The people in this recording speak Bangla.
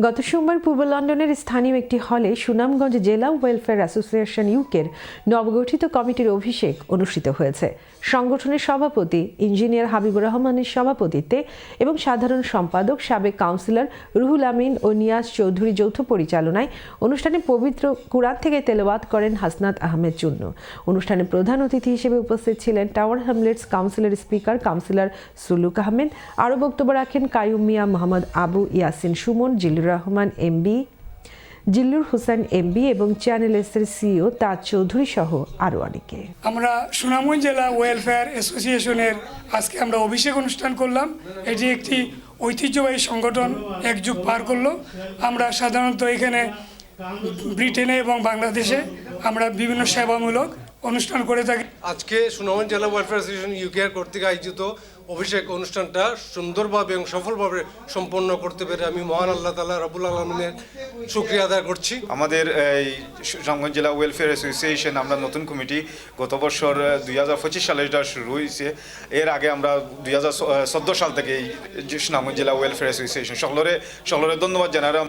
গত সোমবার পূর্ব লন্ডনের স্থানীয় একটি হলে সুনামগঞ্জ জেলা ওয়েলফেয়ার অ্যাসোসিয়েশন ইউকের নবগঠিত কমিটির অভিষেক অনুষ্ঠিত হয়েছে। সংগঠনের সভাপতি ইঞ্জিনিয়ার হাবিবুর রহমানের সভাপতিত্বে এবং সাধারণ সম্পাদক সাবেক কাউন্সিলর রুহুল আমিন ও নিয়াজ চৌধুরী যৌথ পরিচালনায় অনুষ্ঠানে পবিত্র কুরআন থেকে তেলাওয়াত করেন হাসনাত আহমেদ চুন্নু। অনুষ্ঠানে প্রধান অতিথি হিসেবে উপস্থিত ছিলেন টাওয়ার হ্যামলেটস কাউন্সিলের স্পিকার কাউন্সিলর সুলুক আহমেদ। আরও বক্তব্য রাখেন কাইয়ুম মিয়া, মোহাম্মদ আবু ইয়াসিন সুমন, জিল্লুর রহমান এমবি, জিল্লুর হোসেন এমবি এবং চ্যানেল এসের সিইও তাজ চৌধুরী সহ আরও অনেকে। আমরা সুনামগঞ্জ জেলা ওয়েলফেয়ার অ্যাসোসিয়েশনের আজকে আমরা অভিষেক অনুষ্ঠান করলাম। এটি একটি ঐতিহ্যবাহী সংগঠন, এক যুগ পার করলো। আমরা সাধারণত এখানে ব্রিটেনে এবং বাংলাদেশে আমরা বিভিন্ন সেবামূলক অনুষ্ঠান করে থাকি। আজকে সুনামগঞ্জ জেলা ওয়েলফেয়ার অ্যাসোসিয়েশন ইউকে কর্তৃক আয়োজিত অভিষেক অনুষ্ঠানটা সুন্দরভাবে এবং সফলভাবে সম্পন্ন করতে পেরে আমি মহান আল্লাহ তাআলা রব্বুল আলামিনের শুকরিয়া আদায় করছি। আমাদের এই সুনামগঞ্জ জেলা ওয়েলফেয়ার অ্যাসোসিয়েশন আমরা নতুন কমিটি গত বছর 2025 সালে এটা শুরু হয়েছে। এর আগে আমরা 2014 সাল থেকে এই সুনামগঞ্জ জেলা ওয়েলফেয়ার অ্যাসোসিয়েশন সকলের ধন্যবাদ জানালাম।